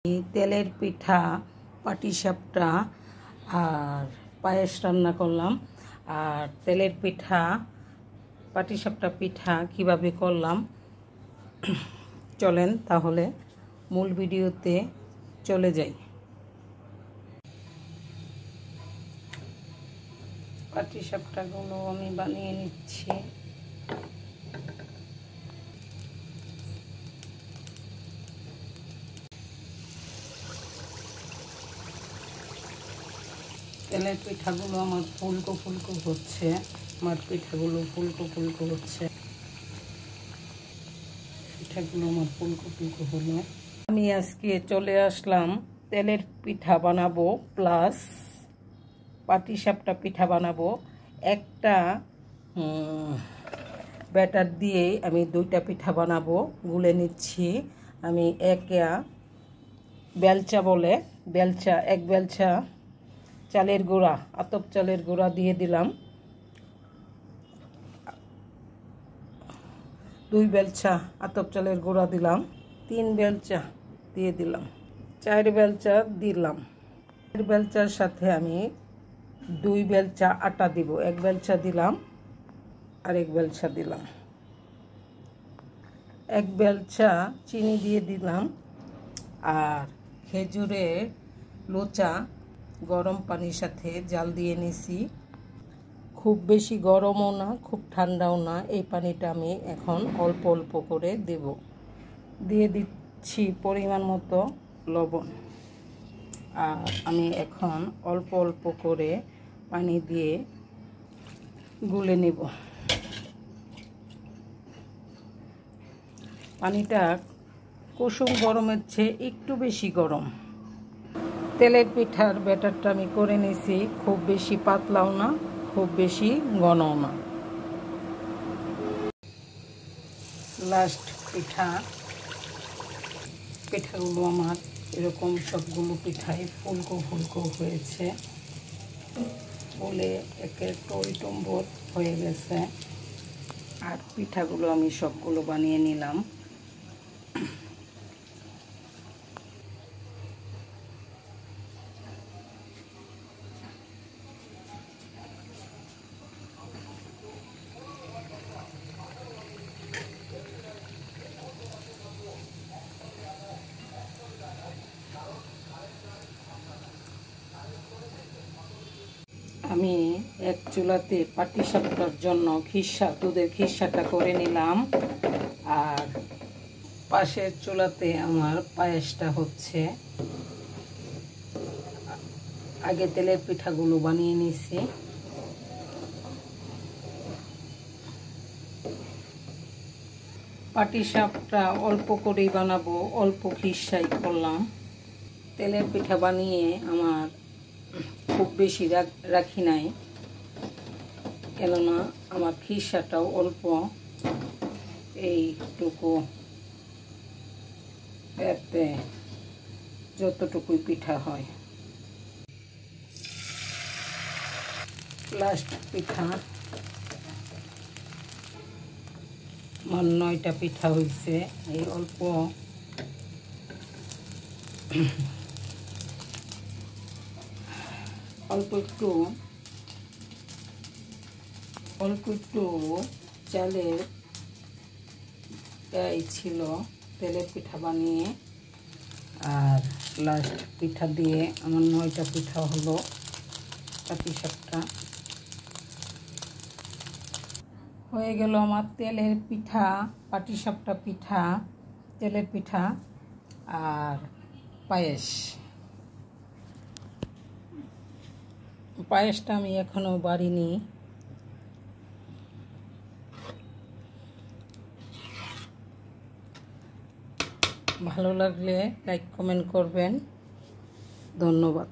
তেলের পিঠা, পাটিসাপটা আর পায়েস রান্না করলাম। আর তেলের পিঠা, পাটিসাপটা পিঠা কিভাবে করলাম চলেন তাহলে মূল ভিডিওতে চলে যাই। পাটিসাপটাগুলো আমি বানিয়ে নিচ্ছি। তেলের পিঠাগুলো আমার ফুলকো ফুলকো হচ্ছে, পিঠাগুলো ফুলকো হলো। আমি আজকে চলে আসলাম তেলের পিঠা বানাবো প্লাস পাটিসাপটা পিঠা বানাবো। একটা ব্যাটার দিয়ে আমি দুইটা পিঠা বানাবো। গুলে নিচ্ছি আমি এক বেলচা চালের গুঁড়া, আতপ চালের গুঁড়া দিয়ে দিলাম। 2 বেলচা আতপ চালের গুঁড়া দিলাম। 3 বেলচা দিয়ে দিলাম। 4 বেলচা দিলাম। 4 বেলচার সাথে আমি 2 বেলচা আটা দিব। 1 বেলচা দিলাম আর 1 বেলচা দিলাম। 1 বেলচা চিনি দিয়ে দিলাম। আর খেজুরের লোচা গরম পানির সাথে জাল দিয়ে নিছি। খুব বেশি গরমও না, খুব ঠান্ডাও না। এই পানিটা আমি এখন অল্প অল্প করে দেব। দিয়ে দিচ্ছি পরিমাণ মতো লবণ। আর আমি এখন অল্প অল্প করে পানি দিয়ে গুলে নেব। পানিটা কুসুম গরমের চেয়ে একটু বেশি গরম। তেলের পিঠার ব্যাটারটা আমি করে নিয়েছি। খুব বেশি পাতলাও না, খুব বেশি ঘনও না। লাস্ট পিঠাগুলো আমার এরকম সবগুলো পিঠাই ফুলকো হয়েছে, ফুলে একে টইটম্বর হয়ে গেছে। আর পিঠাগুলো আমি সবগুলো বানিয়ে নিলাম। আমি এক চুলাতে পাটিসাপটার জন্য দুধের খিরসাটা করে নিলাম। আর পাশের চুলাতে আমার পায়েসটা হচ্ছে। আগে তেলের পিঠাগুলো বানিয়ে নিছি। পাটিসাপটা অল্প করেই বানাবো, অল্প খিরসাই করলাম। তেলের পিঠা বানিয়ে আমার খুব বেশি রাখি নাই, কেননা আমার খিরসাটাও অল্প, এইটুকু এতে যতটুকুই পিঠা হয়। লাস্ট পিঠা আমার 9টা পিঠা হয়েছে। এই অল্প একটু চালের ছিল তেলের পিঠা বানিয়ে। আর লাস্ট পিঠা দিয়ে আমার 9টা পিঠা হলো পাটিসাপটা। হয়ে গেল আমার তেলের পিঠা, পাটিসাপটা পিঠা, তেলের পিঠা আর পায়েসটা আমি এখনো বাড়িনি। ভালো লাগলে লাইক কমেন্ট করবেন। ধন্যবাদ।